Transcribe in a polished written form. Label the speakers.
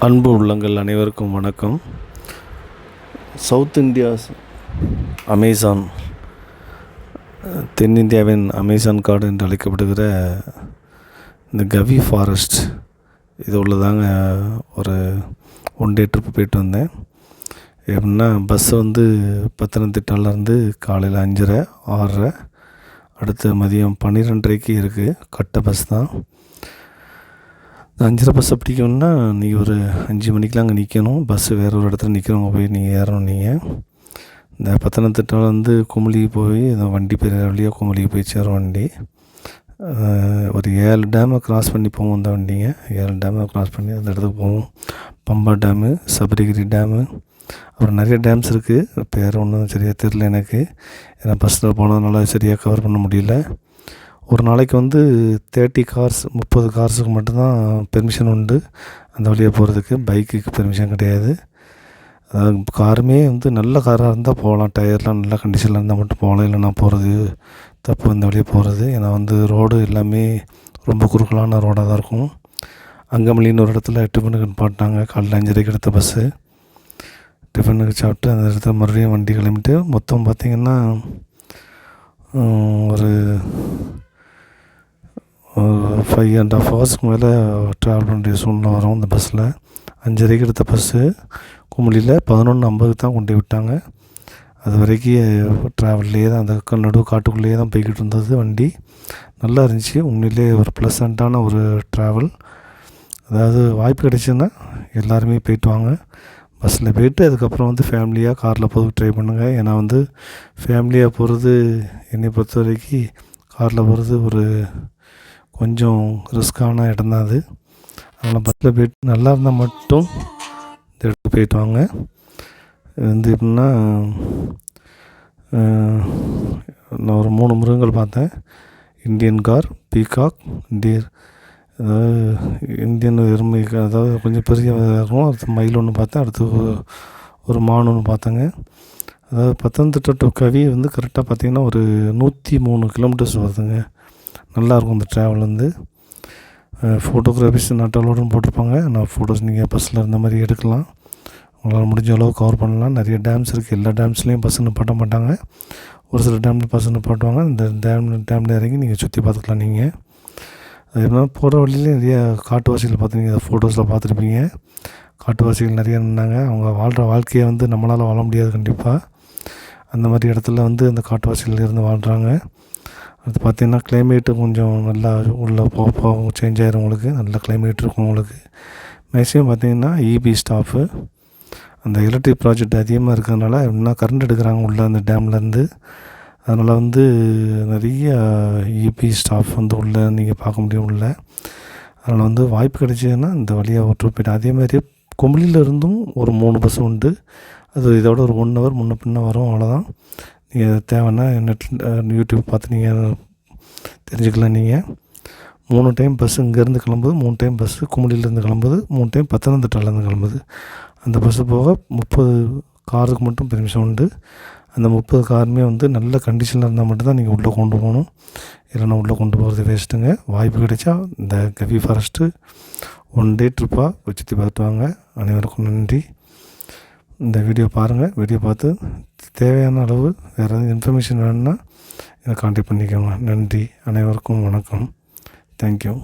Speaker 1: அன்பு உள்ளங்கள் அனைவருக்கும் வணக்கம். சவுத் இந்தியாஸ் அமேசான், தென்னிந்தியாவின் அமேசான் காடு என்று அழைக்கப்படுகிற இந்த கவி ஃபாரஸ்ட் இது உள்ளதாங்க ஒரு ஒன் டே ட்ரிப்பு போயிட்டு வந்தேன். எப்படின்னா பஸ்ஸு பத்தனந்திட்டாலேருந்து காலையில் 5:30 6:30 அடுத்து மதியம் 12:30க்கு இருக்குது. கட்ட பஸ் தான். 5:30 பஸ்ஸை பிடிக்கணுன்னா நீங்கள் ஒரு 5 மணிக்கெலாம் அங்கே நிற்கணும். பஸ்ஸு வேறு ஒரு இடத்துல நிற்கிறவங்க போய் நீங்கள் ஏறணும். நீங்கள் இந்த பத்தனந்திட்டாலேருந்து குமுளி போய் இந்த வண்டி பெரிய வழியாக குமுளிக்கு போய் சேரும் வண்டி. ஒரு 7 டேமை க்ராஸ் பண்ணி போவோம் அந்த வண்டிங்க. 7 டேமை க்ராஸ் பண்ணி அந்த இடத்துக்கு போவோம். பம்பா டேமு, சபரிகிரி டேமு, அப்புறம் நிறைய டேம்ஸ் இருக்குது. பேர் ஒன்றும் சரியாக தெரில எனக்கு, ஏன்னா பஸ்ஸில் போனதுனால சரியாக கவர் பண்ண முடியல. ஒரு நாளைக்கு 30 கார்ஸ் 30 கார்ஸுக்கு மட்டும்தான் பெர்மிஷன் உண்டு அந்த வழியாக போகிறதுக்கு. பைக்குக்கு பெர்மிஷன் கிடையாது. அதாவது காருமே நல்ல காராக இருந்தால் போகலாம், டயர்லாம் நல்ல கண்டிஷனில் இருந்தால் மட்டும் போகலாம். இல்லைனா போகிறது தப்பு அந்த வழியாக போகிறது. ஏன்னா ரோடு எல்லாமே ரொம்ப குறுகலான ரோடாக தான் இருக்கும். அங்கமல்லின்னு ஒரு இடத்துல டிஃபனுக்கு நிப்பாட்டினாங்க. காலையில் 5:30க்கு எடுத்த பஸ்ஸு. டிஃபனுக்கு சாப்பிட்டு அந்த இடத்துல மறுபடியும் வண்டி கிளம்பிட்டு மொத்தம் பார்த்திங்கன்னா ஒரு 5.5 ஹவர்ஸ்க்கு மேலே ட்ராவல் பண்ணுற சூழ்நிலை வரும் இந்த பஸ்ஸில். 5:30க்கு எடுத்த பஸ்ஸு குமுளியில் 11:50க்கு தான் கொண்டு விட்டாங்க. அது வரைக்கும் ட்ராவல்லையே தான், அந்த நடு காட்டுக்குள்ளேயே தான் போய்கிட்டு இருந்தது வண்டி. நல்லா இருந்துச்சு உண்மையிலே. ஒரு ப்ளசண்ட்டான ஒரு ட்ராவல். அதாவது வாய்ப்பு கிடைச்சுன்னா எல்லாருமே போய்ட்டு வாங்க. பஸ்ஸில் போய்ட்டு அதுக்கப்புறம் ஃபேமிலியாக காரில் போகிறதுக்கு ட்ரை பண்ணுங்கள். ஏன்னா ஃபேமிலியாக போகிறது என்னை பொறுத்த வரைக்கும் காரில் போகிறது ஒரு கொஞ்சம் ரிஸ்க்கான இடம் தான் அது. அதனால் பஸ்ஸில் போய்ட்டு நல்லா இருந்தால் மட்டும் இந்த இடத்துக்கு போய்ட்டு வாங்க. எப்படின்னா நான் ஒரு 3 மிருகங்கள் பார்த்தேன். இந்தியன் கார், பீகாக், டீர், அதாவது இந்தியன் எருமை, அதாவது கொஞ்சம் பெரிய இருக்கும். அடுத்து மயில் ஒன்று பார்த்தேன். அடுத்து ஒரு மான் ஒன்று பார்த்தேங்க. அதாவது பத்தனந்திட்டா டு கவி கரெக்டாக பார்த்திங்கன்னா ஒரு 103 கிலோமீட்டர்ஸ் வருதுங்க. நல்லாயிருக்கும் இந்த ட்ராவல். ஃபோட்டோகிராஃபிஸ் நட்டலோடுன்னு போட்டிருப்பாங்க. நான் ஃபோட்டோஸ் நீங்கள் பஸ்ஸில் இருந்த மாதிரி எடுக்கலாம். உங்களால் முடிஞ்ச அளவு கவர் பண்ணலாம். நிறைய டேம்ஸ் இருக்குது. எல்லா டேம்ஸ்லேயும் பஸ்ஸு நிப்பாட்ட மாட்டாங்க. ஒரு சில டேமில் பஸ்ஸு நிப்பாட்டுவாங்க. இந்த டேமில் இறங்கி நீங்கள் சுற்றி பார்த்துக்கலாம். நீங்கள் அது எப்படின்னா போகிற வழியிலே நிறைய காட்டுவாசிகள் பார்த்துருப்பீங்க. ஃபோட்டோஸில் பார்த்துருப்பீங்க. காட்டுவாசிகள் நிறைய நின்னாங்க. அவங்க வாழ்கிற வாழ்க்கையை நம்மளால் வாழ முடியாது கண்டிப்பாக. அந்த மாதிரி இடத்துல அந்த காட்டுவாசிகள் இருந்து வாழ்கிறாங்க. அது பார்த்திங்கன்னா கிளைமேட்டு கொஞ்சம் நல்லா உள்ளே போக சேஞ்ச் ஆகிரும். உங்களுக்கு நல்ல கிளைமேட் இருக்கும். உங்களுக்கு மேக்ஸிமம் பார்த்திங்கன்னா இபி ஸ்டாஃபு, அந்த எலக்ட்ரிக் ப்ராஜெக்ட் அதிகமாக இருக்கிறதுனால இன்னும் கரண்ட் எடுக்கிறாங்க உள்ளே அந்த டேம்லேருந்து. அதனால் நிறைய இபி ஸ்டாஃப் உள்ளே நீங்கள் பார்க்க முடியும் உள்ளே. அதனால் வாய்ப்பு கிடைச்சதுன்னா இந்த வழியாக ஒரு ட்ரிப் போய்ட்டு. அதேமாதிரி குமுளியிலிருந்தும் ஒரு 3 பஸ் உண்டு. அது இதோட ஒரு 1 ஹவர் முன்ன பின்ன வரும். அவ்வளோதான். நீங்கள் தேவைன்னா யூடியூப் பார்த்து நீங்கள் தெரிஞ்சுக்கலாம். நீங்கள் 3 டைம் பஸ்ஸு இங்கேருந்து கிளம்புது, 3 டைம் பஸ்ஸு குமுளியிலேருந்து கிளம்புது, 3 டைம் பத்தனந்திட்டாலேருந்து கிளம்புது. அந்த பஸ்ஸு போக 30 காருக்கு மட்டும் பெர்மிஷன் உண்டு. அந்த 30 காருமே நல்ல கண்டிஷனில் இருந்தால் மட்டும்தான் நீங்கள் உள்ளே கொண்டு போகணும். இல்லைன்னா உள்ளே கொண்டு போகிறது வேஸ்ட்டுங்க. வாய்ப்பு கிடைச்சா இந்த கவி ஃபாரஸ்ட்டு ஒன் டே ட்ரிப்பாக சுற்றி பார்த்துட்டு வாங்க. அனைவருக்கும் நன்றி. இந்த வீடியோ பாருங்கள். வீடியோ பார்த்து தேவையான அளவு வேறு எதாவது இன்ஃபர்மேஷன் வேணும்னா என்னை கான்டாக்ட் பண்ணிக்கோங்க. நன்றி. அனைவருக்கும் வணக்கம். தேங்க்யூ.